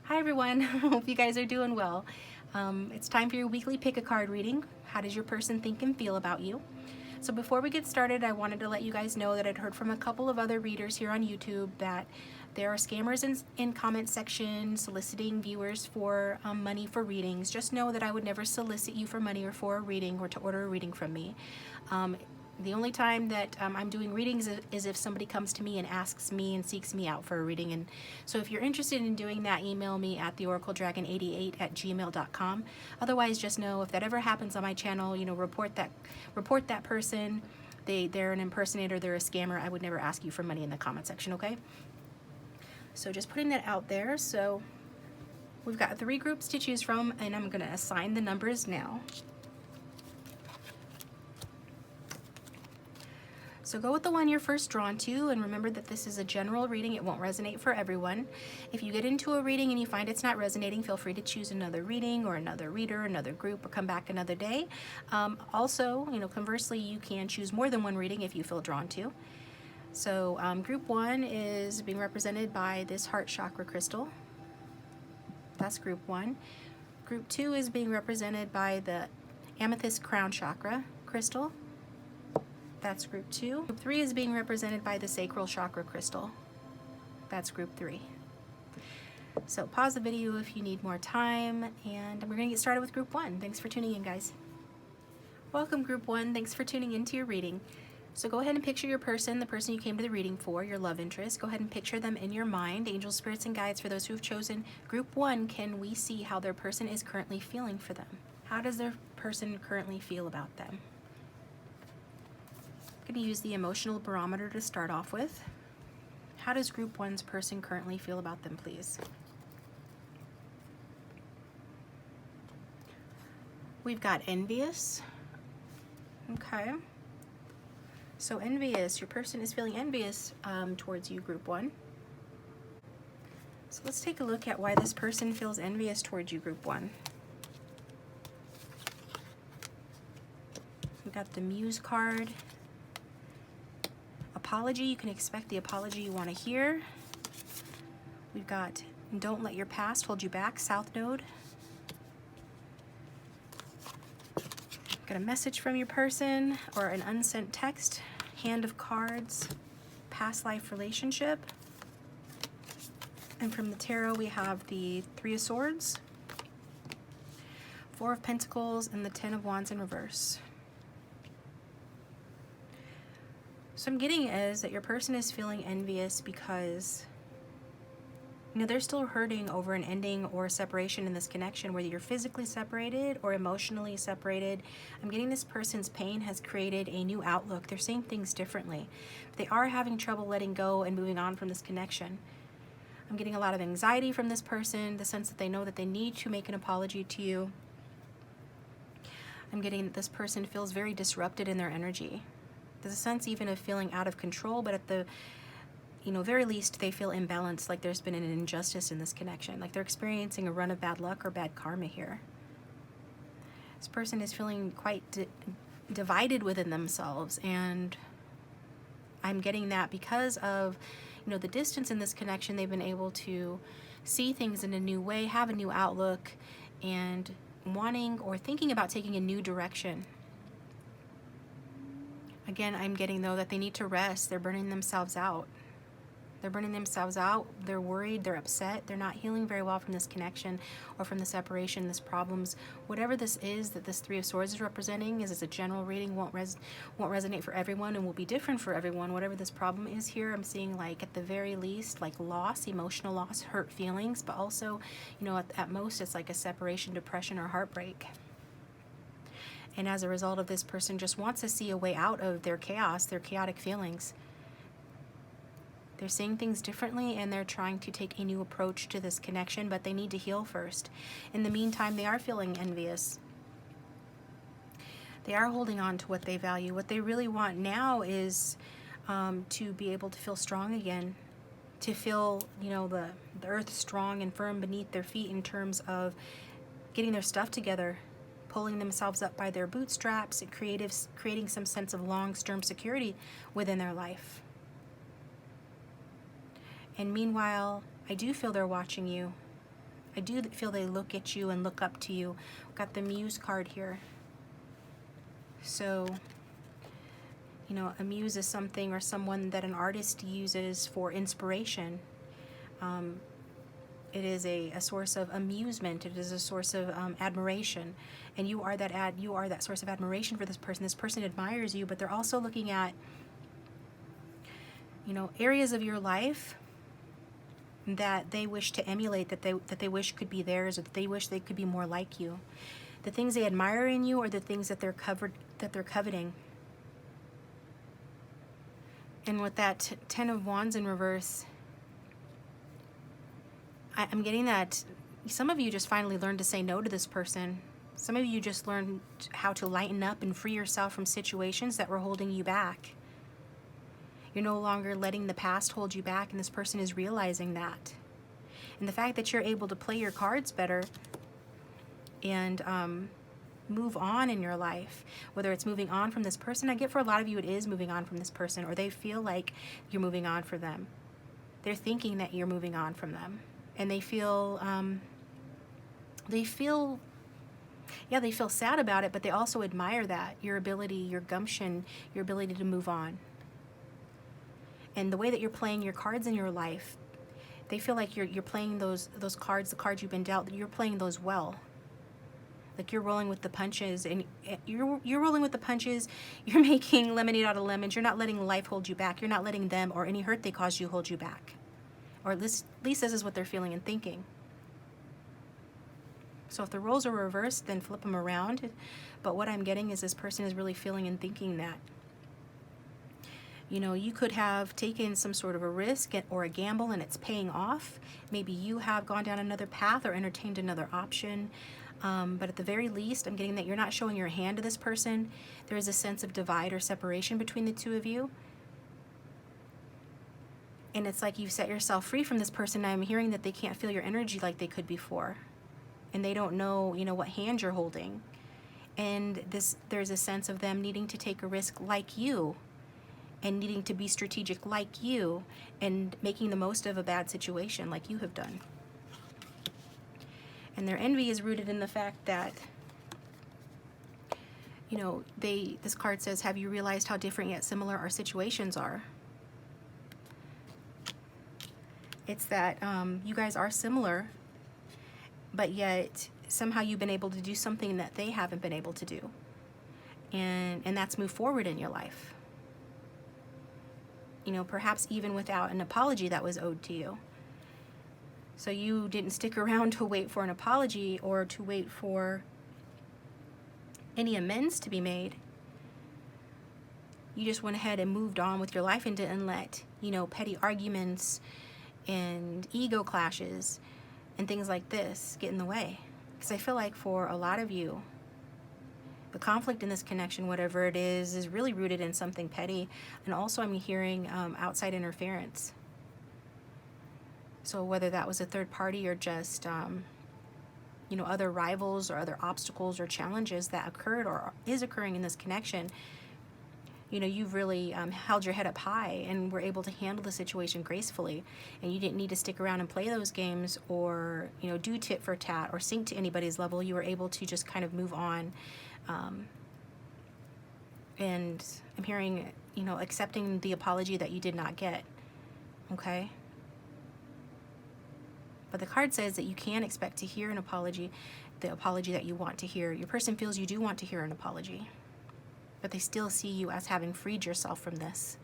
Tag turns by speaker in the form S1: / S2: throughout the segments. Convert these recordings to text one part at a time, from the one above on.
S1: Hi everyone, hope you guys are doing well. It's time for your weekly pick a card reading. How does your person think and feel about you? So before we get started, I wanted to let you guys know that I'd heard from a couple of other readers here on YouTube that there are scammers in comment section soliciting viewers for money for readings. Just know that I would never solicit you for money or for a reading or to order a reading from me. The only time that I'm doing readings is if somebody comes to me and asks me and seeks me out for a reading. And so if you're interested in doing that, email me at theoracledragon88@gmail.com. Otherwise, just know if that ever happens on my channel, report that person. They're an impersonator, they're a scammer. I would never ask you for money in the comment section, okay? So just putting that out there. So we've got 3 groups to choose from, and I'm going to assign the numbers now. So go with the one you're first drawn to, and remember that this is a general reading. It won't resonate for everyone. If you get into a reading and you find it's not resonating, feel free to choose another reading or another reader, another group, or come back another day. Also, conversely, you can choose more than one reading if you feel drawn to. So group 1 is being represented by this heart chakra crystal. That's group 1. Group 2 is being represented by the amethyst crown chakra crystal. That's group 2. Group 3 is being represented by the sacral chakra crystal. That's group 3. So pause the video if you need more time, and we're going to get started with group 1. Thanks for tuning in, guys. Welcome, group 1. Thanks for tuning into your reading. So go ahead and picture your person, the person you came to the reading for, your love interest. Go ahead and picture them in your mind. Angels, spirits, and guides, for those who have chosen group 1, can we see how their person is currently feeling for them? How does their person currently feel about them? I'm going to use the emotional barometer to start off with. How does group 1's person currently feel about them, please? We've got envious. Okay. So envious, your person is feeling envious towards you, group 1. So let's take a look at why this person feels envious towards you, group 1. We've got the Muse card. Apology, you can expect the apology you want to hear. We've got don't let your past hold you back, South Node. Got a message from your person or an unsent text, Hand of Cards, past life relationship. And from the tarot we have the 3 of Swords, 4 of Pentacles, and the 10 of Wands in reverse. So I'm getting is that your person is feeling envious because they're still hurting over an ending or a separation in this connection, whether you're physically separated or emotionally separated. I'm getting this person's pain has created a new outlook. They're seeing things differently. They are having trouble letting go and moving on from this connection. I'm getting a lot of anxiety from this person, the sense that they know that they need to make an apology to you. I'm getting that this person feels very disrupted in their energy. There's a sense even of feeling out of control, but at the very least they feel imbalanced, like there's been an injustice in this connection, like they're experiencing a run of bad luck or bad karma here. This person is feeling quite divided within themselves, and I'm getting that because of the distance in this connection, they've been able to see things in a new way, have a new outlook, and wanting or thinking about taking a new direction. Again, I'm getting, though, that they need to rest. They're burning themselves out. They're burning themselves out. They're worried. They're upset. They're not healing very well from this connection or from the separation, this problems. Whatever this is that this 3 of Swords is representing, is a general reading, won't resonate for everyone and will be different for everyone. Whatever this problem is here, I'm seeing, like, at the very least, like loss, emotional loss, hurt feelings, but also, at most it's like a separation, depression, or heartbreak. And as a result of this person just wants to see a way out of their chaos, their chaotic feelings. They're seeing things differently, and they're trying to take a new approach to this connection, but they need to heal first. In the meantime, they are feeling envious. They are holding on to what they value. What they really want now is to be able to feel strong again, to feel, the earth strong and firm beneath their feet in terms of getting their stuff together, pulling themselves up by their bootstraps, and creating some sense of long-term security within their life. And meanwhile, I do feel they're watching you. I do feel they look at you and look up to you. Got the Muse card here. So, you know, a muse is something or someone that an artist uses for inspiration. It is a source of amusement. It is a source of admiration, and you are that source of admiration for this person. This person admires you, but they're also looking at, you know, areas of your life that they wish to emulate, that they wish could be theirs, or that they wish they could be more like you. The things they admire in you are the things that they're coveting. And with that Ten of Wands in reverse, I'm getting that some of you just finally learned to say no to this person. Some of you just learned how to lighten up and free yourself from situations that were holding you back. You're no longer letting the past hold you back, and this person is realizing that. And the fact that you're able to play your cards better and move on in your life, whether it's moving on from this person, I get for a lot of you it is moving on from this person, or they feel like you're moving on for them. They're thinking that you're moving on from them. And they feel sad about it, but they also admire that, your ability, your gumption, your ability to move on. And the way that you're playing your cards in your life, they feel like you're playing those cards, the cards you've been dealt, you're playing those well. Like you're rolling with the punches, and you're rolling with the punches, you're making lemonade out of lemons, you're not letting life hold you back, you're not letting them or any hurt they caused you hold you back. Or at least this is what they're feeling and thinking. So if the roles are reversed, then flip them around. But what I'm getting is this person is really feeling and thinking that, you know, you could have taken some sort of a risk or a gamble and it's paying off. Maybe you have gone down another path or entertained another option. But at the very least, I'm getting that you're not showing your hand to this person. There is a sense of divide or separation between the two of you. And it's like you've set yourself free from this person. I'm hearing that they can't feel your energy like they could before. And they don't know, you know, what hand you're holding. And there's a sense of them needing to take a risk like you, and needing to be strategic like you, and making the most of a bad situation like you have done. And their envy is rooted in the fact that, you know, this card says, have you realized how different yet similar our situations are? It's that you guys are similar, but yet somehow you've been able to do something that they haven't been able to do. And that's move forward in your life. You know, perhaps even without an apology that was owed to you. So you didn't stick around to wait for an apology or to wait for any amends to be made. You just went ahead and moved on with your life and didn't let, you know, petty arguments and ego clashes and things like this get in the way. Because I feel like for a lot of you, the conflict in this connection, whatever it is really rooted in something petty. And also I'm hearing outside interference. So whether that was a third party or just, you know, other rivals or other obstacles or challenges that occurred or is occurring in this connection, you know, you've really held your head up high and were able to handle the situation gracefully. And you didn't need to stick around and play those games or, you know, do tit for tat or sink to anybody's level. You were able to just kind of move on. And I'm hearing, you know, accepting the apology that you did not get. Okay? But the card says that you can expect to hear an apology, the apology that you want to hear. Your person feels you do want to hear an apology, but they still see you as having freed yourself from this.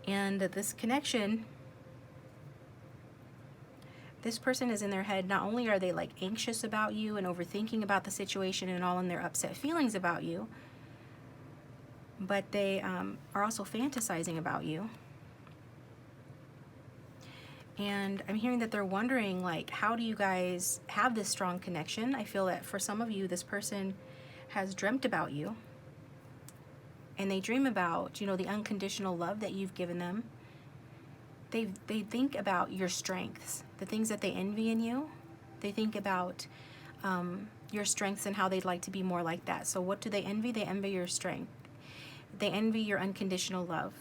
S1: And this connection, this person is in their head. Not only are they like anxious about you and overthinking about the situation and all in their upset feelings about you, but they are also fantasizing about you. And I'm hearing that they're wondering, like, how do you guys have this strong connection? I feel that for some of you, this person has dreamt about you. And they dream about, you know, the unconditional love that you've given them. They think about your strengths, the things that they envy in you. They think about your strengths and how they'd like to be more like that. So what do they envy? They envy your strength. They envy your unconditional love.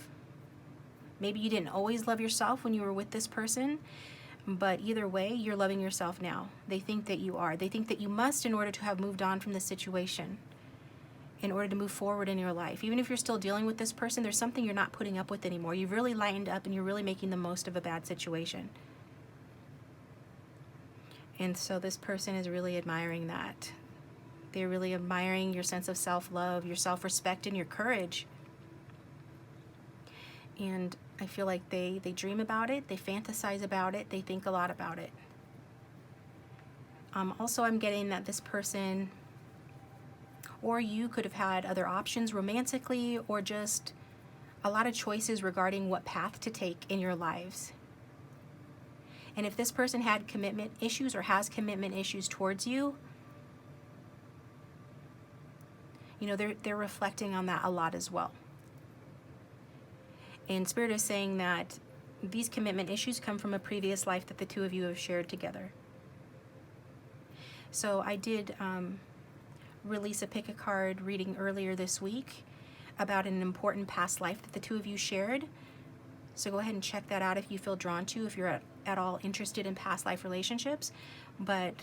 S1: Maybe you didn't always love yourself when you were with this person, But either way, you're loving yourself now. They think that you are. They think that you must in order to have moved on from this situation, in order to move forward in your life. Even if you're still dealing with this person, there's something you're not putting up with anymore. You've really lightened up and you're really making the most of a bad situation. And so this person is really admiring that. They're really admiring your sense of self-love, your self-respect, and your courage. And I feel like they dream about it, they fantasize about it, they think a lot about it. Also, I'm getting that this person or you could have had other options romantically, or just a lot of choices regarding what path to take in your lives. And if this person had commitment issues or has commitment issues towards you, you know, they're reflecting on that a lot as well. And Spirit is saying that these commitment issues come from a previous life that the two of you have shared together. So I did release a pick a card reading earlier this week about an important past life that the two of you shared. So go ahead and check that out if you feel drawn to, if you're at all interested in past life relationships. But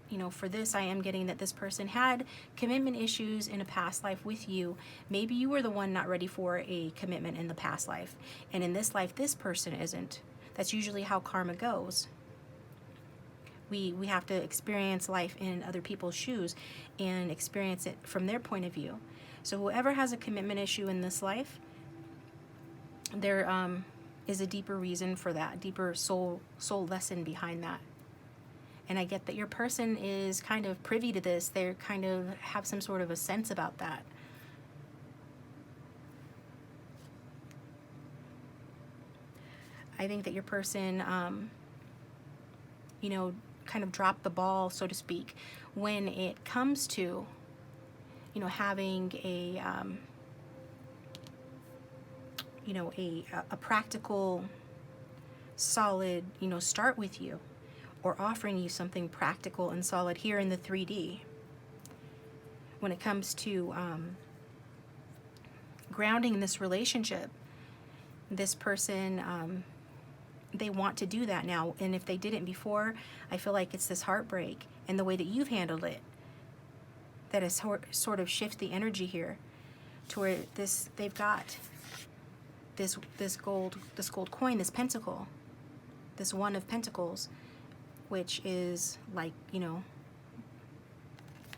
S1: you know, for this, I am getting that this person had commitment issues in a past life with you. Maybe you were the one not ready for a commitment in the past life. And in this life, this person isn't. That's usually how karma goes. We have to experience life in other people's shoes and experience it from their point of view. So whoever has a commitment issue in this life, there is a deeper reason for that, deeper soul lesson behind that. And I get that your person is kind of privy to this. They kind of have some sort of a sense about that. I think that your person, you know, kind of dropped the ball, so to speak, when it comes to, you know, having a, you know, a practical, solid, you know, start with you, or offering you something practical and solid here in the 3D. When it comes to grounding this relationship, this person, they want to do that now. And if they didn't before, I feel like it's this heartbreak and the way that you've handled it that has sort of shifted the energy here to where they've got this gold coin, this pentacle, this one of pentacles, which is like, you know,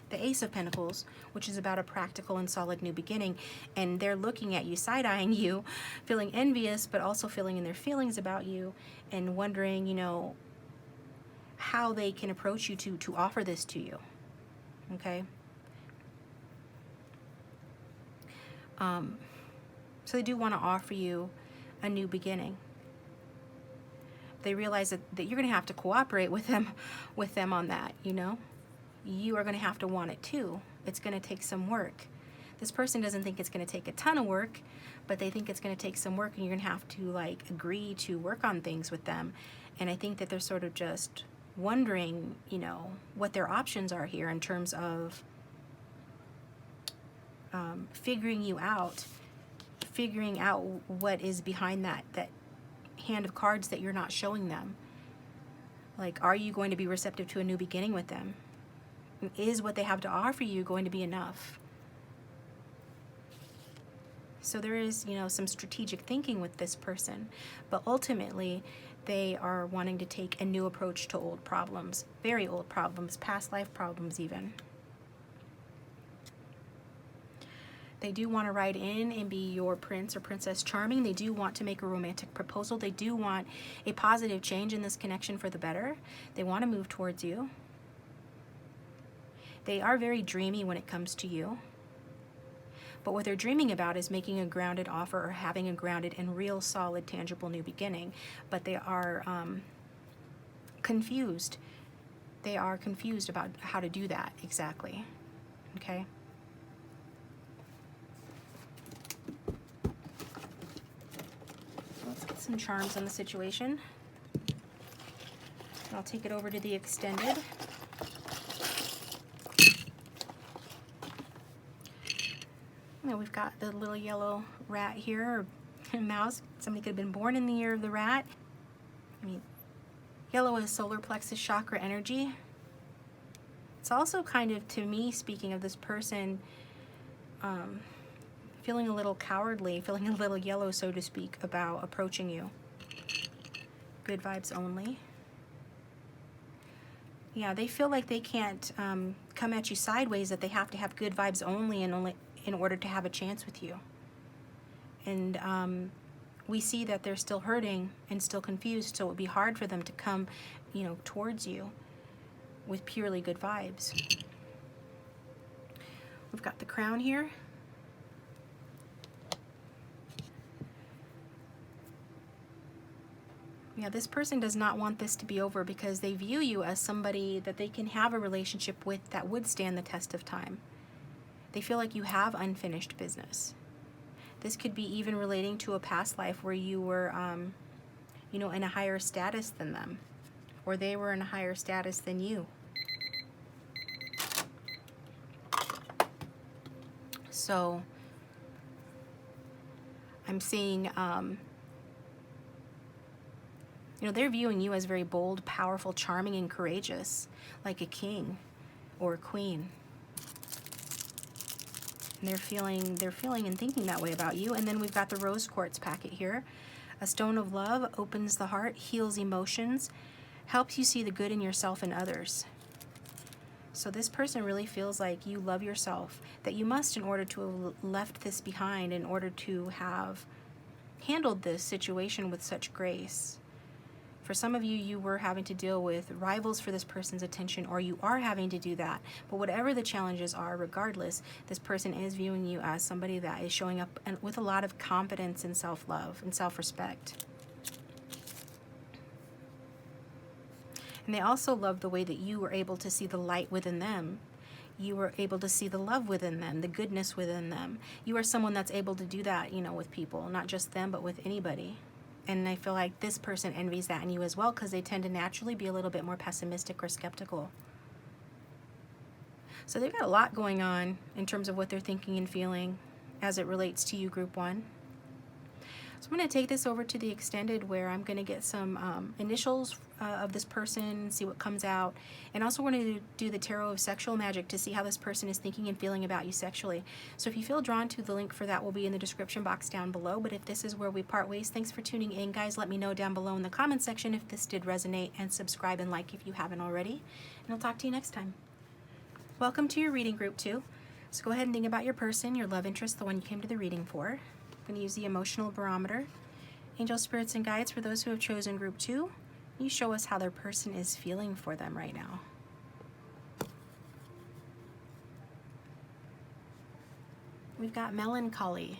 S1: the Ace of Pentacles, which is about a practical and solid new beginning. And they're looking at you, side-eyeing you, feeling envious, but also feeling in their feelings about you and wondering, you know, how they can approach you to offer this to you. Okay? So they do want to offer you a new beginning. They realize that you're going to have to cooperate with them on that, you know. You are going to have to want it too. It's going to take some work. This person doesn't think it's going to take a ton of work, but they think it's going to take some work, and you're going to have to like agree to work on things with them. And I think that they're sort of just wondering, you know, what their options are here in terms of figuring out what is behind that hand of cards that you're not showing them. Like, are you going to be receptive to a new beginning with them? Is what they have to offer you going to be enough? So there is, you know, some strategic thinking with this person, but ultimately they are wanting to take a new approach to old problems, very old problems, past life problems even. They do want to ride in and be your prince or princess charming. They do want to make a romantic proposal. They do want a positive change in this connection for the better. They want to move towards you. They are very dreamy when it comes to you. But what they're dreaming about is making a grounded offer or having a grounded and real solid, tangible new beginning. But they are confused. They are confused about how to do that exactly. Okay? Let's get some charms on the situation. I'll take it over to the extended. Now we've got the little yellow rat here, or mouse. Somebody could have been born in the year of the rat. I mean, Yellow is solar plexus chakra energy. It's also kind of, to me, speaking of this person, feeling a little cowardly, feeling a little yellow, so to speak, about approaching you. Good vibes only. Yeah, they feel like they can't come at you sideways, that they have to have good vibes only in order to have a chance with you. And we see that they're still hurting and still confused, so it would be hard for them to come, towards you with purely good vibes. We've got the Crown here. Yeah, this person does not want this to be over because they view you as somebody that they can have a relationship with that would stand the test of time. They feel like you have unfinished business. This could be even relating to a past life where you were, in a higher status than them, or they were in a higher status than you. So I'm seeing, they're viewing you as very bold, powerful, charming, and courageous, like a king or a queen. And they're feeling and thinking that way about you. And then we've got the rose quartz packet here. A stone of love opens the heart, heals emotions, helps you see the good in yourself and others. So this person really feels like you love yourself, that you must, in order to have left this behind, in order to have handled this situation with such grace. For some of you, you were having to deal with rivals for this person's attention, or you are having to do that. But whatever the challenges are, regardless, this person is viewing you as somebody that is showing up with a lot of confidence and self-love and self-respect. And they also love the way that you were able to see the light within them. You were able to see the love within them, the goodness within them. You are someone that's able to do that, with people, not just them, but with anybody. And I feel like this person envies that in you as well, because they tend to naturally be a little bit more pessimistic or skeptical. So they've got a lot going on in terms of what they're thinking and feeling as it relates to you, Group 1. So I'm going to take this over to the extended, where I'm going to get some initials of this person, see what comes out. And also we're going to do the tarot of sexual magic to see how this person is thinking and feeling about you sexually. So if you feel drawn to, the link for that will be in the description box down below. But if this is where we part ways, thanks for tuning in, guys. Let me know down below in the comment section if this did resonate, and subscribe and like if you haven't already. And I'll talk to you next time. Welcome to your reading, Group 2. So go ahead and think about your person, your love interest, the one you came to the reading for. I'm going to use the emotional barometer. Angel, spirits, and guides, for those who have chosen Group 2, you show us how their person is feeling for them right now. We've got Melancholy.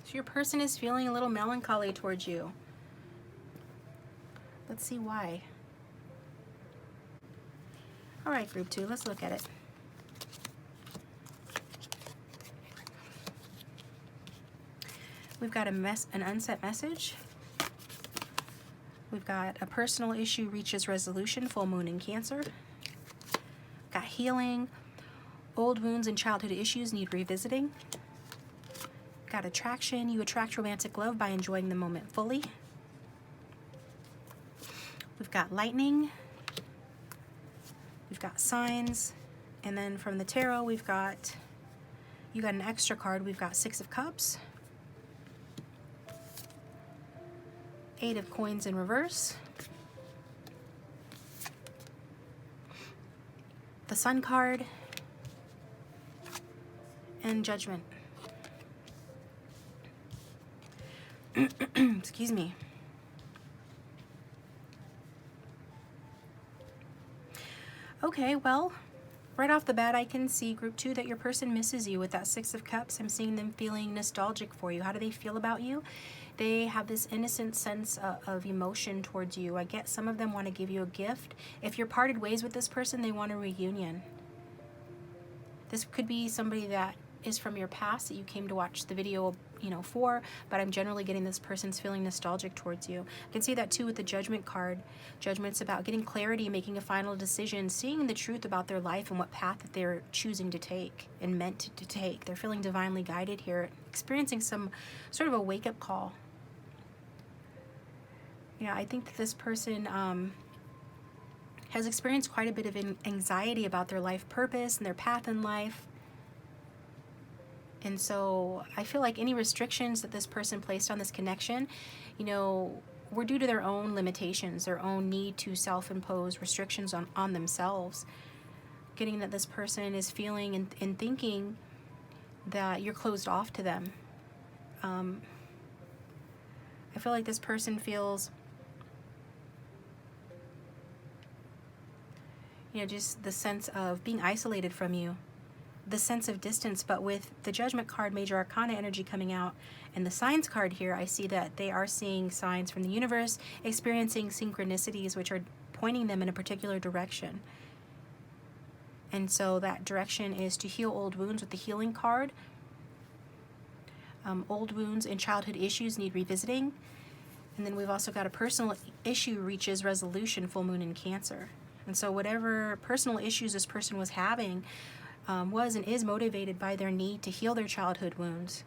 S1: So your person is feeling a little melancholy towards you. Let's see why. All right, Group 2, let's look at it. We've got an unset message. We've got a personal issue reaches resolution, full moon in Cancer. Got healing. Old wounds and childhood issues need revisiting. Got attraction. You attract romantic love by enjoying the moment fully. We've got lightning. We've got signs. And then from the tarot, you got an extra card. We've got 6 of Cups. 8 of Coins in reverse. The Sun card. And Judgment. Excuse me. Okay, well, right off the bat, I can see, Group 2, that your person misses you with that 6 of Cups. I'm seeing them feeling nostalgic for you. How do they feel about you? They have this innocent sense of emotion towards you. I get some of them want to give you a gift. If you're parted ways with this person, they want a reunion. This could be somebody that is from your past that you came to watch the video, for, but I'm generally getting this person's feeling nostalgic towards you. I can see that too with the Judgment card. Judgment's about getting clarity, making a final decision, seeing the truth about their life and what path that they're choosing to take and meant to take. They're feeling divinely guided here, experiencing some sort of a wake-up call. Yeah, I think that this person has experienced quite a bit of anxiety about their life purpose and their path in life. And so I feel like any restrictions that this person placed on this connection, you know, were due to their own limitations, their own need to self-impose restrictions on themselves. Getting that this person is feeling and thinking that you're closed off to them. I feel like this person feels, you know, just the sense of being isolated from you, the sense of distance. But with the Judgment card, Major Arcana energy coming out, and the Signs card here, I see that they are seeing signs from the universe, experiencing synchronicities which are pointing them in a particular direction. And so that direction is to heal old wounds with the Healing card. Old wounds and childhood issues need revisiting. And then we've also got a personal issue reaches resolution, full moon in Cancer. And so whatever personal issues this person was having was and is motivated by their need to heal their childhood wounds.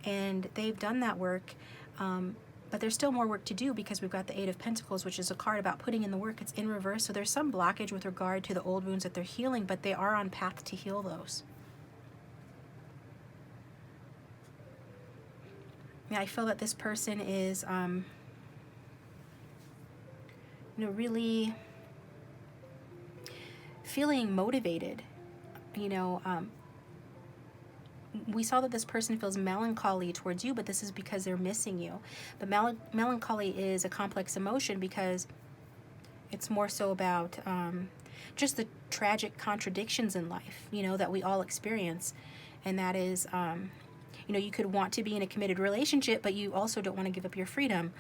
S1: And they've done that work, but there's still more work to do because we've got the Eight of Pentacles, which is a card about putting in the work. It's in reverse, so there's some blockage with regard to the old wounds that they're healing, but they are on path to heal those. Yeah, I feel that this person is, you know, really feeling motivated. You know, we saw that this person feels melancholy towards you, but this is because they're missing you. But melancholy is a complex emotion because it's more so about just the tragic contradictions in life, you know, that we all experience. And that is, you know, you could want to be in a committed relationship, but you also don't want to give up your freedom.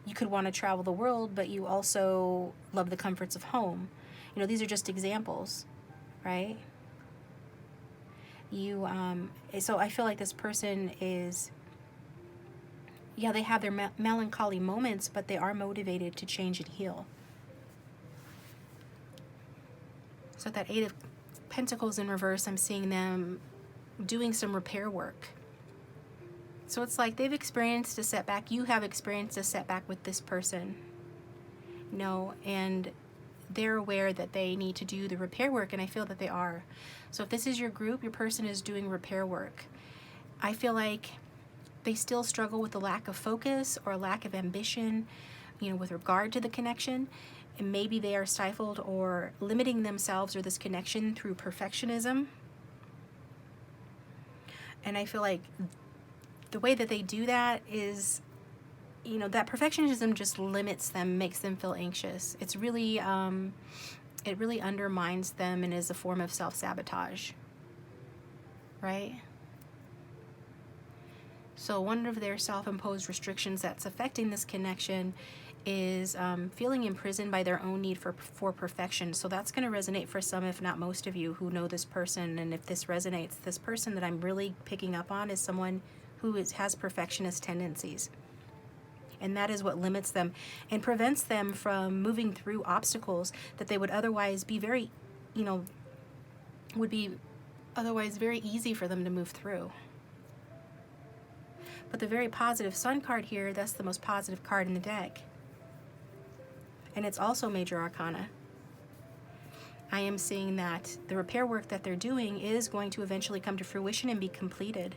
S1: You could want to travel the world, but you also love the comforts of home. You know, these are just examples, right? So I feel like this person is, yeah, they have their melancholy moments, but they are motivated to change and heal. So that Eight of Pentacles in reverse, I'm seeing them doing some repair work. So it's like they've experienced a setback. You have experienced a setback with this person, you know, and they're aware that they need to do the repair work, and I feel that they are. So if this is your group, your person is doing repair work. I feel like they still struggle with a lack of focus or a lack of ambition, you know, with regard to the connection. And maybe they are stifled or limiting themselves or this connection through perfectionism. And I feel like the way that they do that is, you know, that perfectionism just limits them, makes them feel anxious. It's really, it really undermines them and is a form of self-sabotage, right? So one of their self-imposed restrictions that's affecting this connection is feeling imprisoned by their own need for perfection. So that's going to resonate for some, if not most of you who know this person. And if this resonates, this person that I'm really picking up on is someone who has perfectionist tendencies. And that is what limits them and prevents them from moving through obstacles that they would otherwise be very, you know, would be otherwise very easy for them to move through. But the very positive Sun card here, that's the most positive card in the deck. And it's also Major Arcana. I am seeing that the repair work that they're doing is going to eventually come to fruition and be completed.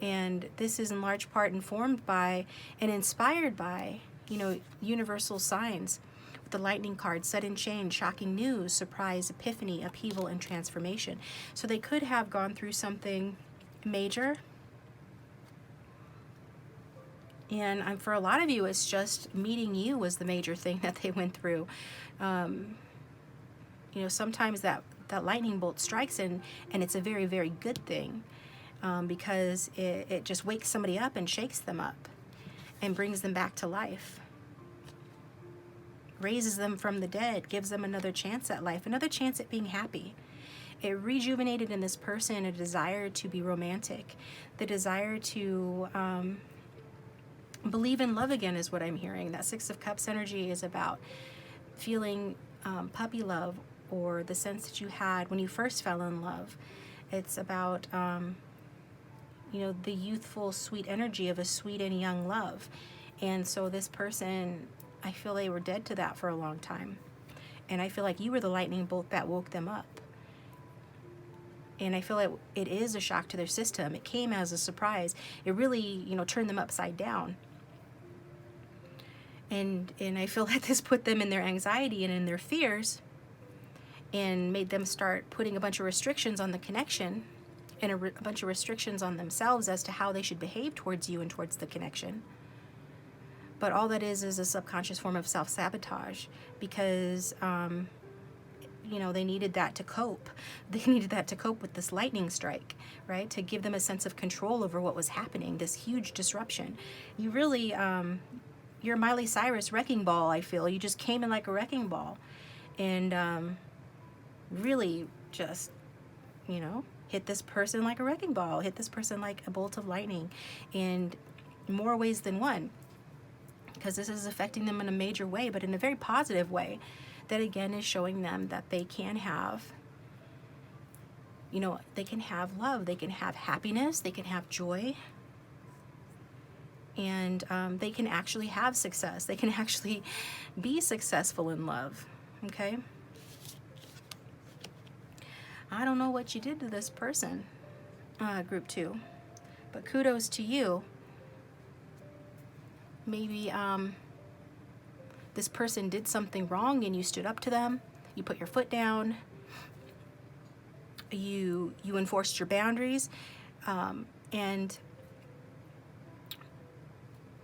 S1: And this is in large part informed by and inspired by, you know, universal signs. With the Lightning card, sudden change, shocking news, surprise, epiphany, upheaval, and transformation. So they could have gone through something major. And for a lot of you, it's just meeting you was the major thing that they went through. You know, sometimes that lightning bolt strikes and it's a very, very good thing. Because it just wakes somebody up and shakes them up and brings them back to life, raises them from the dead, gives them another chance at life, another chance at being happy. It rejuvenated in this person a desire to be romantic, the desire to believe in love again is what I'm hearing. That Six of Cups energy is about feeling puppy love, or the sense that you had when you first fell in love. It's about you know, the youthful, sweet energy of a sweet and young love. And so this person, I feel they were dead to that for a long time. And I feel like you were the lightning bolt that woke them up. And I feel like it is a shock to their system. It came as a surprise. It really, you know, turned them upside down. And I feel like this put them in their anxiety and in their fears and made them start putting a bunch of restrictions on the connection and a bunch of restrictions on themselves as to how they should behave towards you and towards the connection. But all that is a subconscious form of self-sabotage because, you know, they needed that to cope. They needed that to cope with this lightning strike, right? To give them a sense of control over what was happening, this huge disruption. You really, you're Miley Cyrus wrecking ball, I feel. You just came in like a wrecking ball and really just, you know, hit this person like a wrecking ball, hit this person like a bolt of lightning in more ways than one. Because this is affecting them in a major way, but in a very positive way that again is showing them that they can have, you know, they can have love, they can have happiness, they can have joy, and they can actually have success. They can actually be successful in love, okay? I don't know what you did to this person, group 2, but kudos to you. Maybe this person did something wrong and you stood up to them. You put your foot down. You enforced your boundaries, and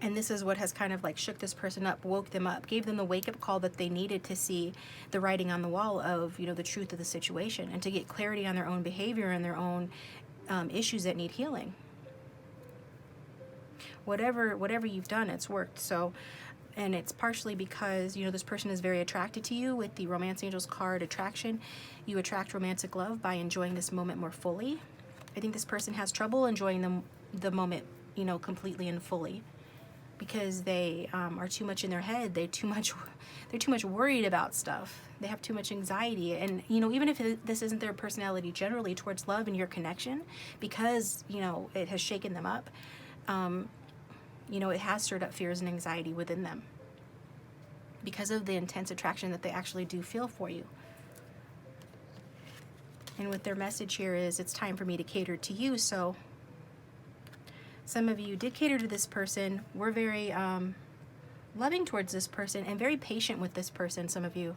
S1: this is what has kind of like shook this person up, woke them up, gave them the wake-up call that they needed to see the writing on the wall of, you know, the truth of the situation and to get clarity on their own behavior and their own issues that need healing. Whatever you've done, it's worked. So, and it's partially because, you know, this person is very attracted to you with the Romance Angels card attraction. You attract romantic love by enjoying this moment more fully. I think this person has trouble enjoying the moment, you know, completely and fully because they are too much in their head. They're too much worried about stuff. They have too much anxiety. And, you know, even if this isn't their personality generally towards love and your connection, because, you know, it has shaken them up, you know, it has stirred up fears and anxiety within them because of the intense attraction that they actually do feel for you. And what their message here is, it's time for me to cater to you. So some of you did cater to this person. We're very loving towards this person and very patient with this person. Some of you.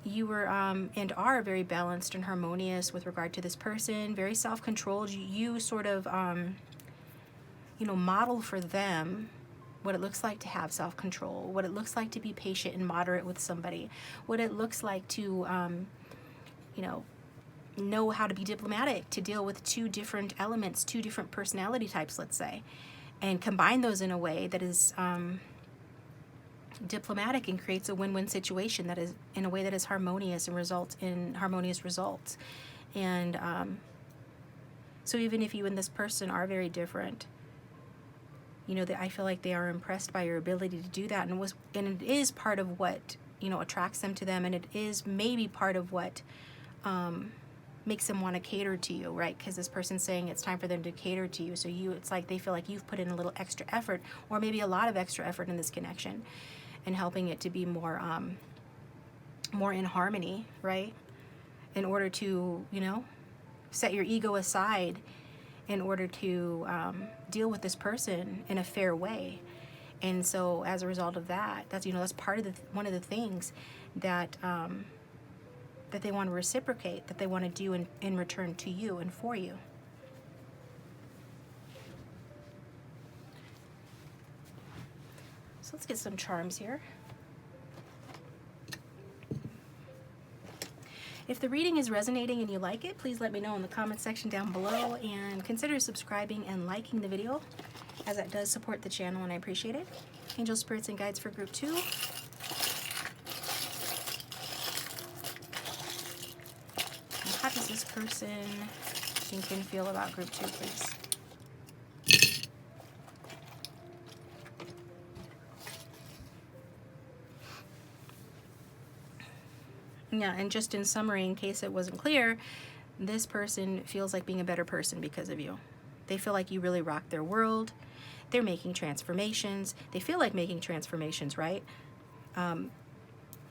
S1: You were and are very balanced and harmonious with regard to this person, very self-controlled. You sort of you know, model for them what it looks like to have self-control, what it looks like to be patient and moderate with somebody, what it looks like to, you know how to be diplomatic, to deal with two different elements, two different personality types, let's say, and combine those in a way that is diplomatic and creates a win-win situation that is in a way that is harmonious and results in harmonious results. And so even if you and this person are very different, you know, that I feel like they are impressed by your ability to do that, and it is part of what, you know, attracts them to them, and it is maybe part of what makes them want to cater to you, right? Because this person's saying it's time for them to cater to you. So it's like they feel like you've put in a little extra effort, or maybe a lot of extra effort in this connection, and helping it to be more in harmony, right? In order to, you know, set your ego aside in order to deal with this person in a fair way. And so as a result of that, that's, you know, that's part of one of the things that that they want to reciprocate, that they want to do in return to you and for you. So let's get some charms here. If the reading is resonating and you like it, please let me know in the comment section down below, and consider subscribing and liking the video, as that does support the channel and I appreciate it. Angel Spirits and Guides for Group 2. And how does this person think and feel about Group 2, please? Yeah, and just in summary, in case it wasn't clear, this person feels like being a better person because of you. They feel like you really rock their world. They're making transformations. They feel like making transformations, right?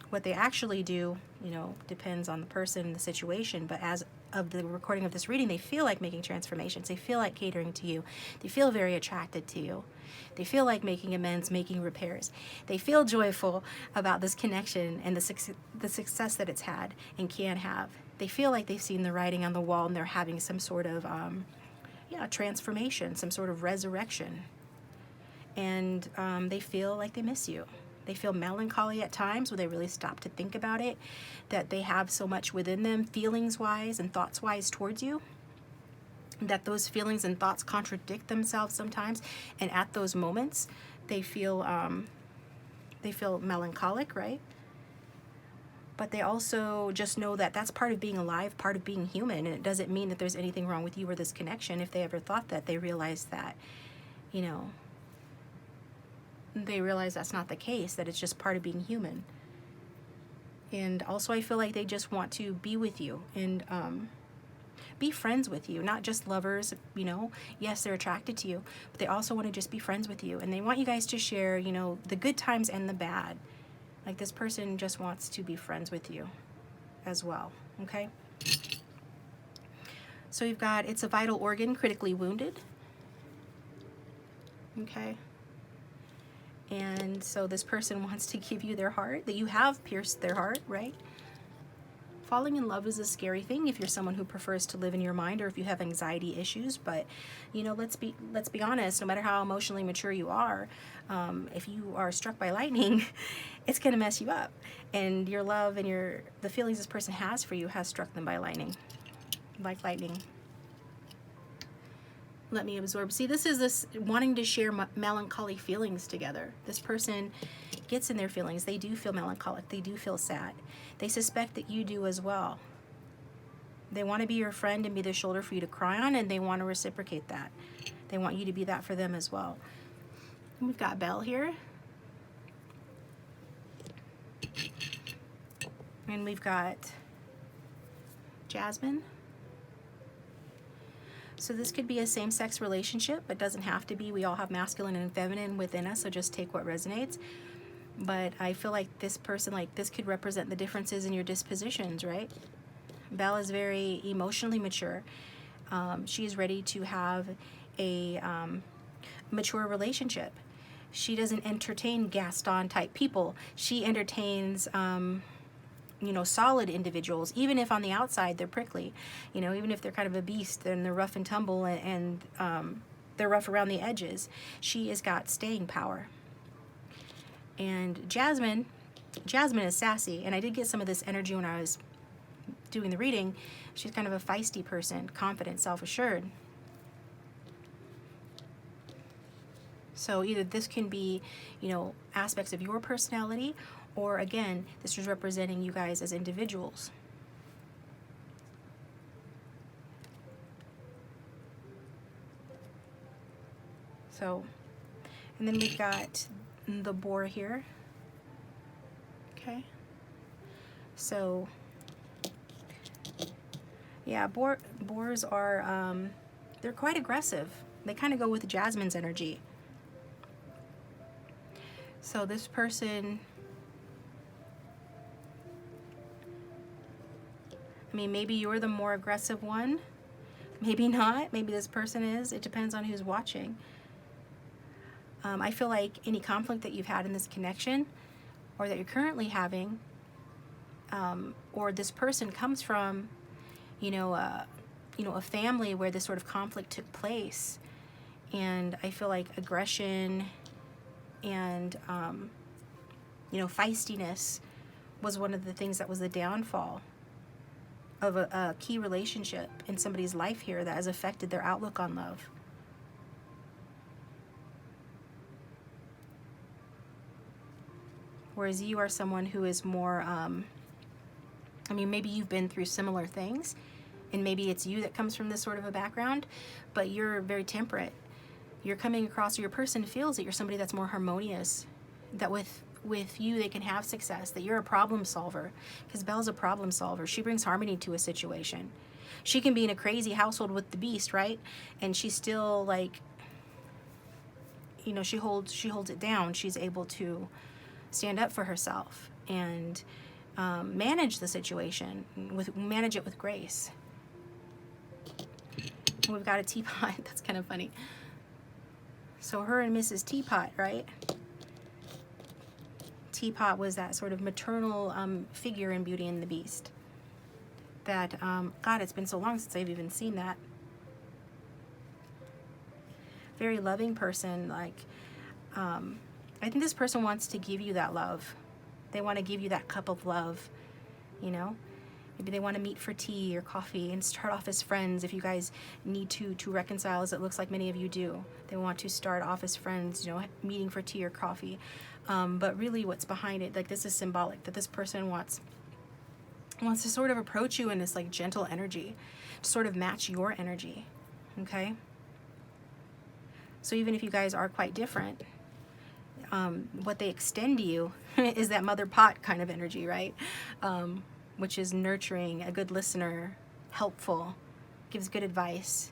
S1: What they actually do, you know, depends on the person and the situation. But as of the recording of this reading, they feel like making transformations. They feel like catering to you. They feel very attracted to you. They feel like making amends, making repairs. They feel joyful about this connection and the success that it's had and can have. They feel like they've seen the writing on the wall and they're having some sort of transformation, some sort of resurrection. And they feel like they miss you. They feel melancholy at times when they really stop to think about it, that they have so much within them, feelings-wise and thoughts-wise towards you, that those feelings and thoughts contradict themselves sometimes. And at those moments, they feel melancholic, right? But they also just know that that's part of being alive, part of being human, and it doesn't mean that there's anything wrong with you or this connection. If they ever thought that, they realize that, you know, they realize that's not the case, that it's just part of being human. And also I feel like they just want to be with you and be friends with you, not just lovers, you know. Yes, they're attracted to you, but they also want to just be friends with you. And they want you guys to share, you know, the good times and the bad. Like this person just wants to be friends with you as well, okay? So you've got, it's a vital organ critically wounded, okay? And so this person wants to give you their heart, that you have pierced their heart, right? Falling in love is a scary thing if you're someone who prefers to live in your mind or if you have anxiety issues. But, you know, let's be honest, no matter how emotionally mature you are, if you are struck by lightning, it's going to mess you up. And your love and the feelings this person has for you has struck them by lightning, like lightning. Let me absorb. See, this is this wanting to share melancholy feelings together. This person gets in their feelings. They do feel melancholic. They do feel sad. They suspect that you do as well. They want to be your friend and be the shoulder for you to cry on, and they want to reciprocate that. They want you to be that for them as well. And we've got Belle here. And we've got Jasmine. So this could be a same-sex relationship, but doesn't have to be. We all have masculine and feminine within us, so just take what resonates. But I feel like this person, like this could represent the differences in your dispositions, right? Belle is very emotionally mature. She is ready to have a mature relationship. She doesn't entertain Gaston-type people. She entertains you know, solid individuals, even if on the outside they're prickly, you know, even if they're kind of a beast and they're rough and tumble and they're rough around the edges. She has got staying power. And Jasmine is sassy, and I did get some of this energy when I was doing the reading. She's kind of a feisty person, confident, self-assured. So either this can be, you know, aspects of your personality, or again, this is representing you guys as individuals. So, and then we've got the boar here. Okay. So, yeah, boars are, they're quite aggressive. They kind of go with Jasmine's energy. So this person, I mean, maybe you're the more aggressive one. Maybe not. Maybe this person is. It depends on who's watching. I feel like any conflict that you've had in this connection, or that you're currently having, or this person comes from, a family where this sort of conflict took place, and I feel like aggression and feistiness was one of the things that was the downfall of a key relationship in somebody's life here that has affected their outlook on love. Whereas you are someone who is more, maybe you've been through similar things, and maybe it's you that comes from this sort of a background, but you're very temperate. You're coming across, or your person feels that you're somebody that's more harmonious, that with with you, they can have success, that you're a problem solver, because Belle's a problem solver. She brings harmony to a situation. She can be in a crazy household with the beast, right? And she's still like, you know, she holds it down. She's able to stand up for herself and manage the situation, manage it with grace. We've got a teapot. That's kind of funny. So her and Mrs. Teapot, right? Teapot was that sort of maternal figure in Beauty and the Beast. That, God, it's been so long since I've even seen that. Very loving person. Like, I think this person wants to give you that love. They want to give you that cup of love, you know? Maybe they want to meet for tea or coffee and start off as friends if you guys need to reconcile, as it looks like many of you do. They want to start off as friends, you know, meeting for tea or coffee. But really what's behind it, like, this is symbolic, that this person wants to sort of approach you in this like gentle energy, to sort of match your energy, okay? So even if you guys are quite different, what they extend to you is that mother pot kind of energy, right? Which is nurturing, a good listener, helpful, gives good advice,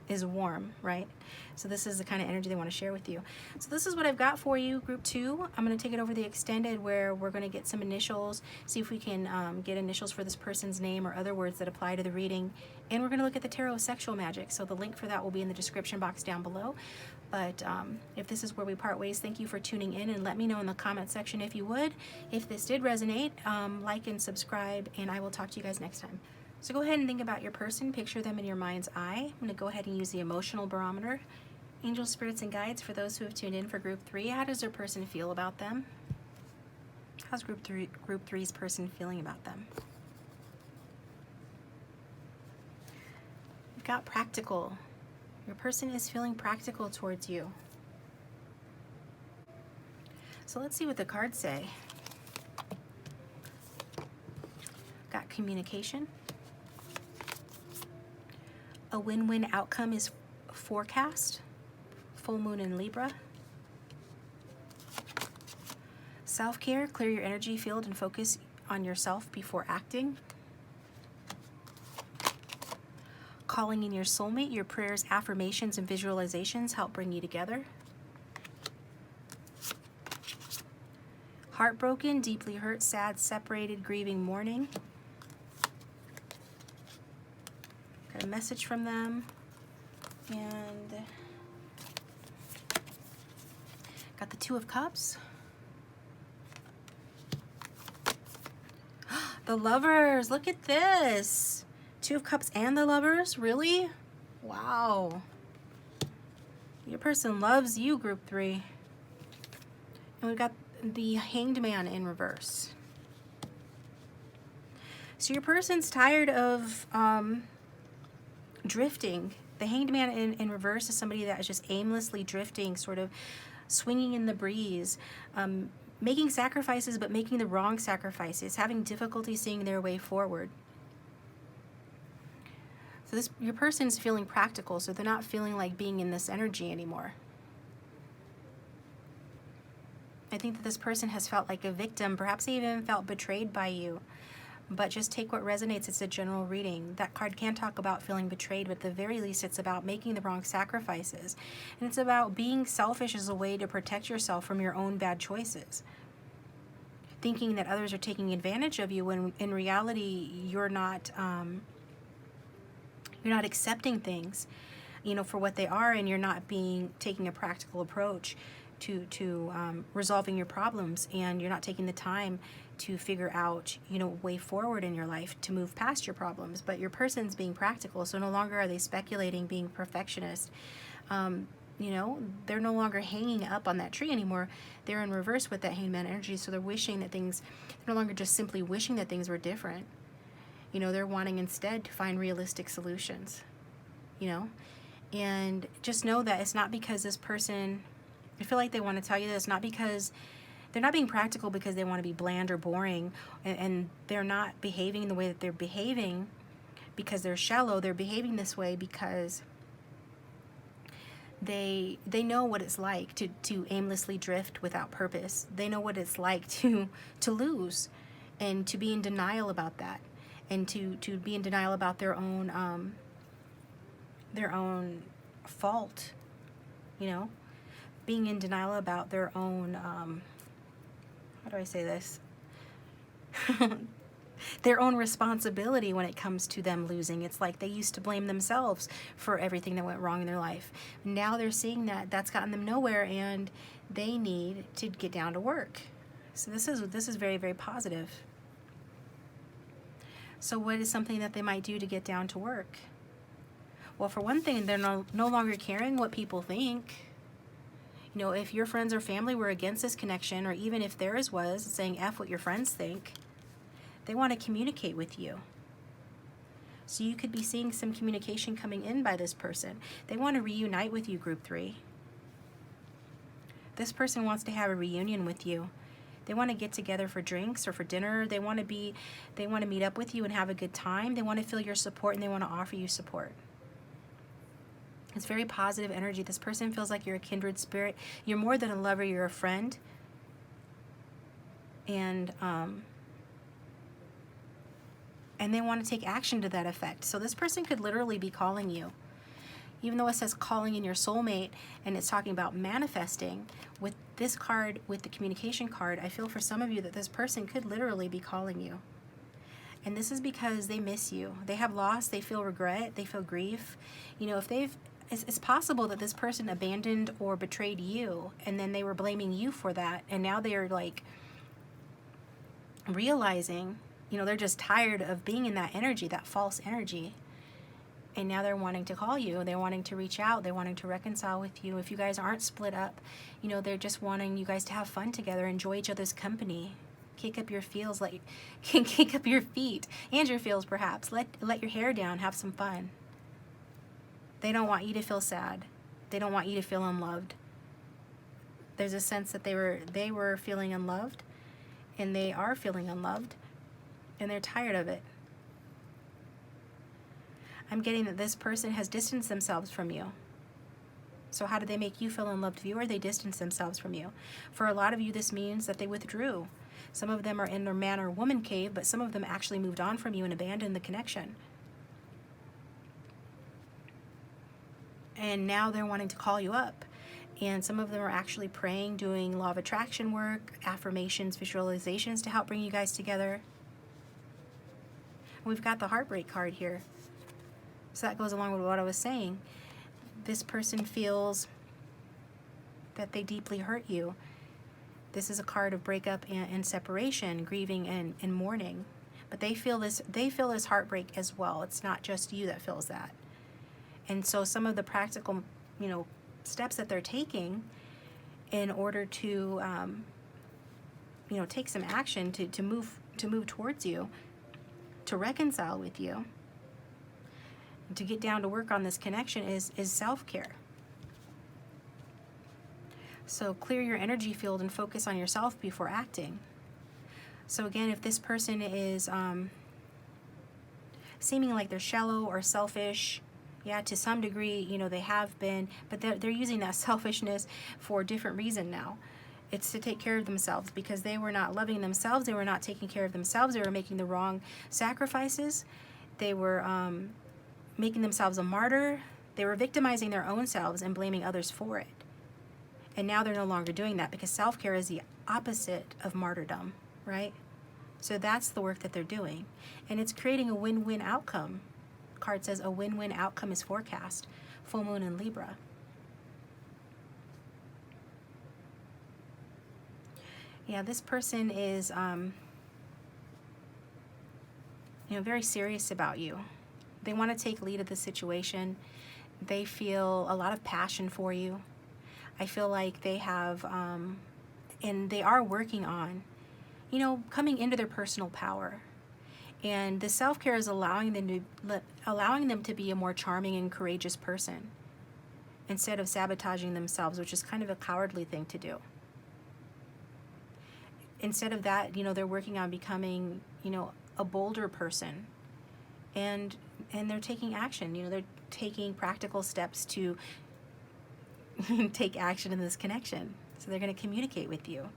S1: is warm, right? So this is the kind of energy they want to share with you. So this is what I've got for you, group 2. I'm going to take it over the extended, where we're going to get some initials, see if we can get initials for this person's name or other words that apply to the reading. And we're going to look at the tarot of sexual magic. So the link for that will be in the description box down below. But if this is where we part ways, thank you for tuning in, and let me know in the comment section if you would. If this did resonate, like and subscribe, and I will talk to you guys next time. So go ahead and think about your person, picture them in your mind's eye. I'm going to go ahead and use the emotional barometer. Angels, spirits, and guides, for those who have tuned in for group 3, how does their person feel about them? How's group 3's person feeling about them? We've got practical. Your person is feeling practical towards you. So let's see what the cards say. Got communication. A win-win outcome is forecast. Full moon in Libra. Self-care, clear your energy field and focus on yourself before acting. Calling in your soulmate, your prayers, affirmations, and visualizations help bring you together. Heartbroken, deeply hurt, sad, separated, grieving, mourning. Got a message from them. And got the Two of Cups. The Lovers, look at this. Two of Cups and the Lovers, really? Wow. Your person loves you, group 3. And we've got the Hanged Man in reverse. So your person's tired of drifting. The Hanged Man in reverse is somebody that is just aimlessly drifting, sort of swinging in the breeze, making sacrifices, but making the wrong sacrifices, having difficulty seeing their way forward. So your person's feeling practical, so they're not feeling like being in this energy anymore. I think that this person has felt like a victim. Perhaps they even felt betrayed by you. But just take what resonates. It's a general reading. That card can talk about feeling betrayed, but at the very least it's about making the wrong sacrifices. And it's about being selfish as a way to protect yourself from your own bad choices. Thinking that others are taking advantage of you when in reality you're not accepting things, you know, for what they are, and you're not taking a practical approach to resolving your problems, and you're not taking the time to figure out, you know, way forward in your life to move past your problems. But your person's being practical, so no longer are they speculating, being perfectionist. You know, they're no longer hanging up on that tree anymore. They're in reverse with that hangman energy, so they're no longer just simply wishing that things were different. You know, they're wanting instead to find realistic solutions, you know. And just know that it's not because this person, I feel like they want to tell you this, not because they're not being practical because they want to be bland or boring, and they're not behaving the way that they're behaving because they're shallow. They're behaving this way because They know what it's like to aimlessly drift without purpose. They know what it's like to lose, and to be in denial about that, and to be in denial about their own fault, you know, being in denial about their own how do I say this? Their own responsibility when it comes to them losing. It's like they used to blame themselves for everything that went wrong in their life. Now they're seeing that that's gotten them nowhere, and they need to get down to work. So this is very, very positive. So what is something that they might do to get down to work? Well, for one thing, they're no longer caring what people think. You know, if your friends or family were against this connection, or even if theirs was, saying F what your friends think, they want to communicate with you. So you could be seeing some communication coming in by this person. They want to reunite with you, group 3. This person wants to have a reunion with you. They want to get together for drinks or for dinner. They want to meet up with you and have a good time. They want to feel your support, and they want to offer you support. It's very positive energy. This person feels like you're a kindred spirit. You're more than a lover, you're a friend. And they want to take action to that effect. So this person could literally be calling you. Even though it says calling in your soulmate, and it's talking about manifesting, with this card, with the communication card, I feel for some of you that this person could literally be calling you. And this is because they miss you. They have loss, they feel regret, they feel grief. You know, if it's possible that this person abandoned or betrayed you, and then they were blaming you for that, and now they're like realizing, you know, they're just tired of being in that energy, that false energy. And now they're wanting to call you. They're wanting to reach out. They're wanting to reconcile with you. If you guys aren't split up, you know, they're just wanting you guys to have fun together, enjoy each other's company, kick up your feels, kick up your feet and your feels perhaps. Let your hair down, have some fun. They don't want you to feel sad. They don't want you to feel unloved. There's a sense that they were feeling unloved, and they are feeling unloved. And they're tired of it. I'm getting that this person has distanced themselves from you. So how do they make you feel unloved of you, or they distance themselves from you? For a lot of you, this means that they withdrew. Some of them are in their man or woman cave, but some of them actually moved on from you and abandoned the connection. And now they're wanting to call you up. And some of them are actually praying, doing law of attraction work, affirmations, visualizations to help bring you guys together. We've got the heartbreak card here. So that goes along with what I was saying. This person feels that they deeply hurt you. This is a card of breakup and separation, grieving and mourning. But they feel this heartbreak as well. It's not just you that feels that. And so some of the practical, you know, steps that they're taking in order to you know, take some action to move towards you, to reconcile with you, to get down to work on this connection is self-care. So clear your energy field and focus on yourself before acting. So again, if this person is seeming like they're shallow or selfish, yeah, to some degree, you know, they have been, but they're using that selfishness for a different reason now. It's to take care of themselves, because they were not loving themselves. They were not taking care of themselves. They were making the wrong sacrifices. They were making themselves a martyr. They were victimizing their own selves and blaming others for it. And now they're no longer doing that, because self-care is the opposite of martyrdom, right? So that's the work that they're doing. And it's creating a win-win outcome. The card says a win-win outcome is forecast. Full moon in Libra. Yeah, this person is, you know, very serious about you. They want to take lead of the situation. They feel a lot of passion for you. I feel like they have, and they are working on, you know, coming into their personal power. And the self-care is allowing them to be a more charming and courageous person, instead of sabotaging themselves, which is kind of a cowardly thing to do. Instead of that, you know, they're working on becoming, you know, a bolder person. And they're taking action. You know, they're taking practical steps to take action in this connection. So they're going to communicate with you.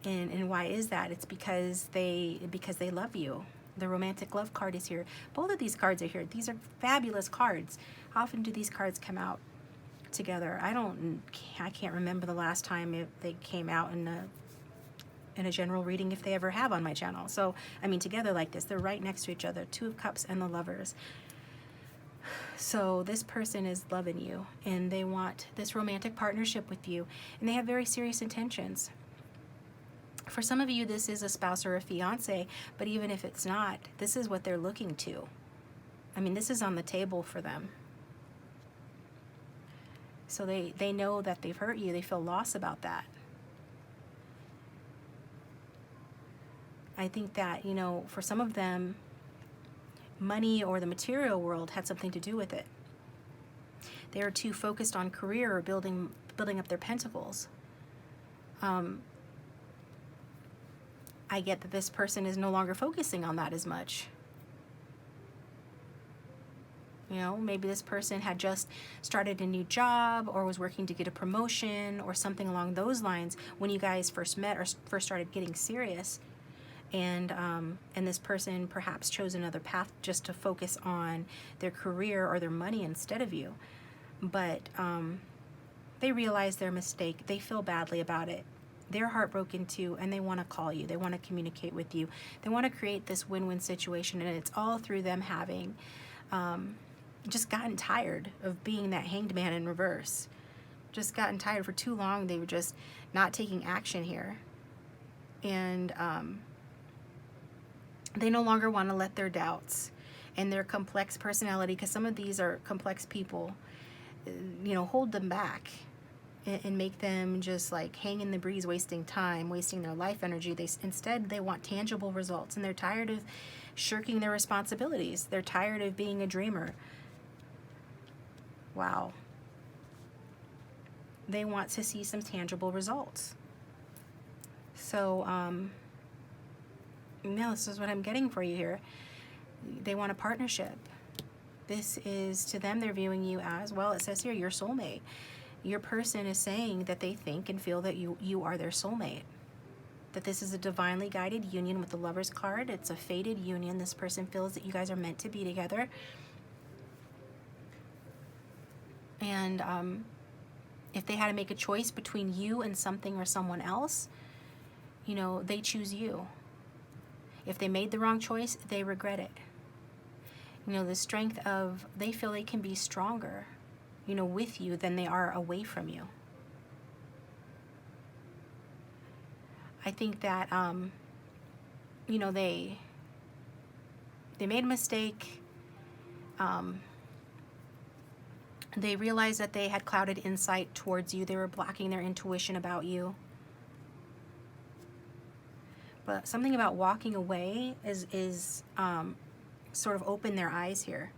S1: And why is that? It's because they love you. The romantic love card is here. Both of these cards are here. These are fabulous cards. How often do these cards come out together? I can't remember the last time they came out in a general reading, if they ever have on my channel. So, I mean, together like this, they're right next to each other. Two of Cups and the Lovers. So this person is loving you, and they want this romantic partnership with you, and they have very serious intentions. For some of you, this is a spouse or a fiance, but even if it's not, this is what they're looking to. I mean, this is on the table for them. So they know that they've hurt you. They feel lost about that. I think that, you know, for some of them, money or the material world had something to do with it. They are too focused on career or building up their pentacles. I get that this person is no longer focusing on that as much. You know, maybe this person had just started a new job or was working to get a promotion or something along those lines when you guys first met or first started getting serious. And this person perhaps chose another path just to focus on their career or their money instead of you. But they realize their mistake. They feel badly about it. They're heartbroken too, and they want to call you. They want to communicate with you. They want to create this win-win situation, and it's all through them having just gotten tired of being that hanged man in reverse. Just gotten tired for too long. They were just not taking action here. And they no longer want to let their doubts and their complex personality, because some of these are complex people, you know, hold them back and make them just like hang in the breeze, wasting time, wasting their life energy. Instead, they want tangible results, and they're tired of shirking their responsibilities. They're tired of being a dreamer. Wow. They want to see some tangible results. So, no, this is what I'm getting for you here. They want a partnership. This is, to them, they're viewing you as, well, it says here, your soulmate. Your person is saying that they think and feel that you are their soulmate. That this is a divinely guided union with the Lover's card. It's a fated union. This person feels that you guys are meant to be together. And if they had to make a choice between you and something or someone else, you know, they choose you. If they made the wrong choice, they regret it. You know, the strength of, they feel they can be stronger, you know, with you than they are away from you. I think that, you know, they made a mistake. They realized that they had clouded insight towards you. They were blocking their intuition about you. But something about walking away is sort of opened their eyes here.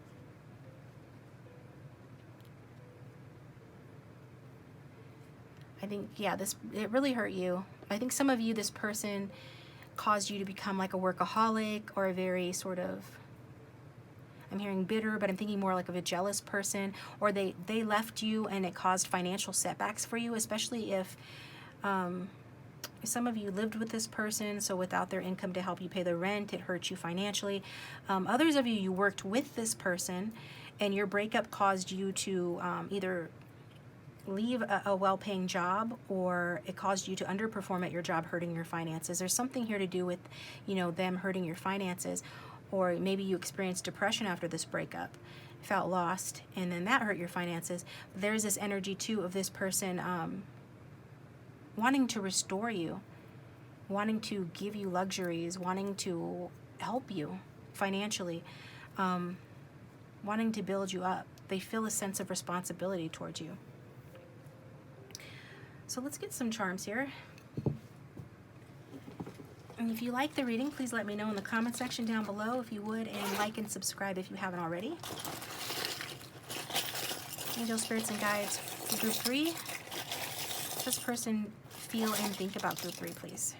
S1: I think, yeah, it really hurt you. I think some of you, this person caused you to become like a workaholic or a very sort of, I'm hearing bitter, but I'm thinking more like of a jealous person, or they left you and it caused financial setbacks for you, especially if some of you lived with this person, so without their income to help you pay the rent, it hurt you financially. Others of you worked with this person, and your breakup caused you to either leave a well-paying job, or it caused you to underperform at your job, hurting your finances. There's something here to do with, you know, them hurting your finances, or maybe you experienced depression after this breakup, felt lost, and then that hurt your finances. There's this energy too of this person wanting to restore you, wanting to give you luxuries, wanting to help you financially, wanting to build you up. They feel a sense of responsibility towards you. So let's get some charms here. And if you like the reading, please let me know in the comment section down below if you would, and like and subscribe if you haven't already. Angel, spirits, and guides for group 3. What does this person feel and think about group 3, please?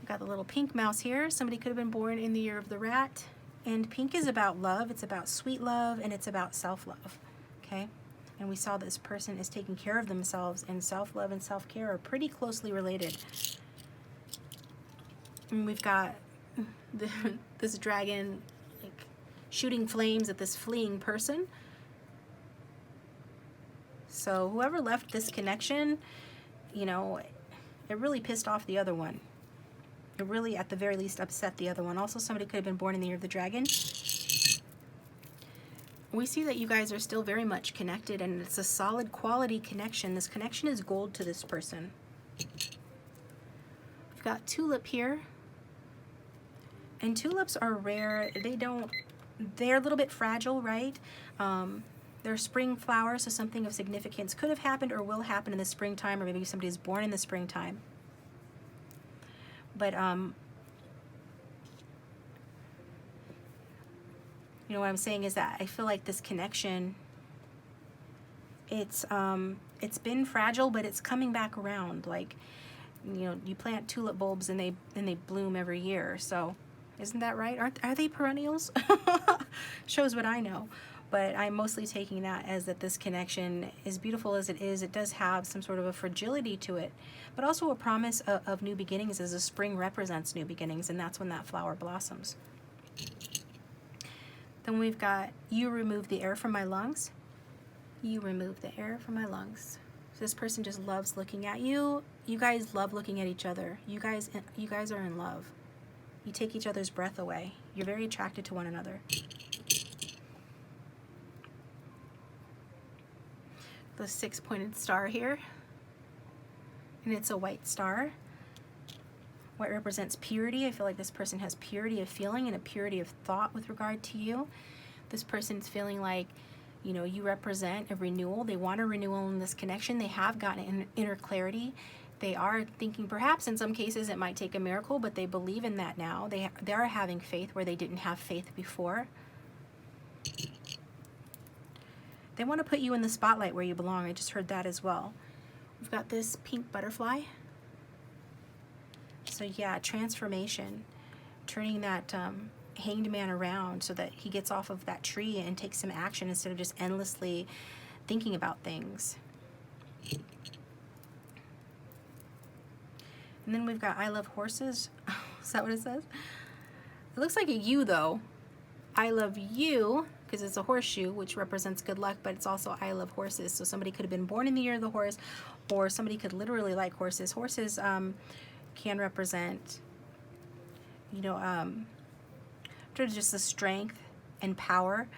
S1: Got the little pink mouse here. Somebody could have been born in the year of the rat. And pink is about love. It's about sweet love, and it's about self-love. Okay? And we saw this person is taking care of themselves, and self-love and self-care are pretty closely related. And we've got this dragon like shooting flames at this fleeing person. So whoever left this connection, you know, it really pissed off the other one. It really, at the very least, upset the other one. Also, somebody could have been born in the year of the dragon. We see that you guys are still very much connected, and it's a solid quality connection. This connection is gold to this person. We've got Tulip here. And tulips are rare. They're a little bit fragile, right? They're spring flowers, so something of significance could have happened or will happen in the springtime, or maybe somebody is born in the springtime. But, you know, what I'm saying is that I feel like this connection, it's been fragile, but it's coming back around. Like, you know, you plant tulip bulbs and they bloom every year. So, isn't that right? Are they perennials? Shows what I know. But I'm mostly taking that as that this connection, as beautiful as it is, it does have some sort of a fragility to it, but also a promise of new beginnings, as the spring represents new beginnings, and that's when that flower blossoms. Then we've got, you remove the air from my lungs. You remove the air from my lungs. So this person just loves looking at you. You guys love looking at each other. You guys are in love. You take each other's breath away. You're very attracted to one another. The 6-pointed star here, and it's a white star. White represents purity. I feel like this person has purity of feeling and a purity of thought with regard to you. This person's feeling like, you know, you represent a renewal. They want a renewal in this connection. They have gotten an inner clarity. They are thinking, perhaps in some cases it might take a miracle, but they believe in that now. They are having faith where they didn't have faith before. They want to put you in the spotlight where you belong. I just heard that as well. We've got this pink butterfly. So yeah, transformation. Turning that hanged man around so that he gets off of that tree and takes some action instead of just endlessly thinking about things. And then we've got I love horses. Is that what it says? It looks like a U though. I love you, because it's a horseshoe, which represents good luck, but it's also I love horses. So somebody could have been born in the year of the horse, or somebody could literally like horses. Horses can represent, you know, just the strength and power.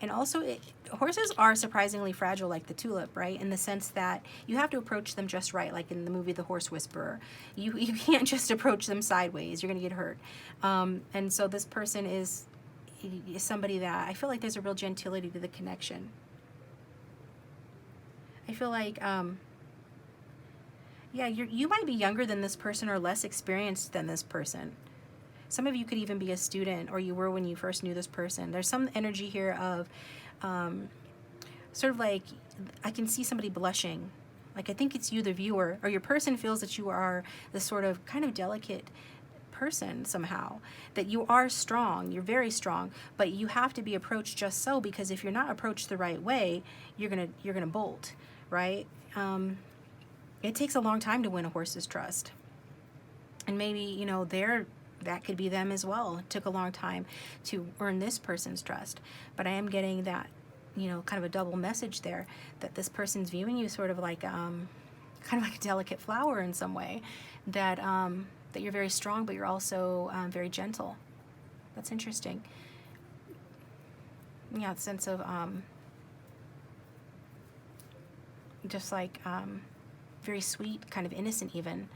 S1: And also, horses are surprisingly fragile, like the tulip, right? In the sense that you have to approach them just right, like in the movie The Horse Whisperer. You can't just approach them sideways. You're going to get hurt. And so this person is somebody that I feel like there's a real gentility to the connection. I feel like, yeah, you might be younger than this person or less experienced than this person. Some of you could even be a student, or you were when you first knew this person. There's some energy here of sort of like, I can see somebody blushing. Like, I think it's you, the viewer, or your person feels that you are this sort of kind of delicate person somehow, that you are strong, you're very strong, but you have to be approached just so, because if you're not approached the right way, you're gonna bolt, right? It takes a long time to win a horse's trust, and maybe, you know, that could be them as well. It took a long time to earn this person's trust, but I am getting that, you know, kind of a double message there, that this person's viewing you sort of like kind of like a delicate flower in some way, that that you're very strong, but you're also very gentle. That's interesting. Yeah, sense of just like very sweet, kind of innocent even.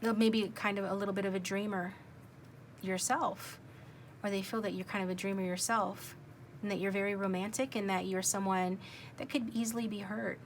S1: Maybe kind of a little bit of a dreamer yourself, or they feel that you're kind of a dreamer yourself, and that you're very romantic, and that you're someone that could easily be hurt.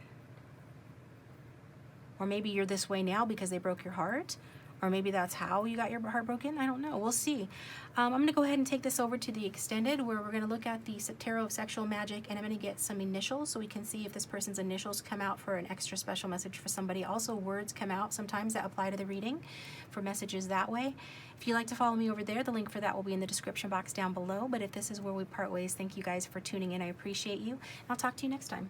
S1: Or maybe you're this way now because they broke your heart, Or maybe that's how you got your heart broken. I don't know. We'll see. I'm going to go ahead and take this over to the extended, where we're going to look at the Tarot of Sexual Magic, and I'm going to get some initials so we can see if this person's initials come out for an extra special message for somebody. Also, words come out sometimes that apply to the reading for messages that way. If you'd like to follow me over there, the link for that will be in the description box down below. But if this is where we part ways, thank you guys for tuning in. I appreciate you. I'll talk to you next time.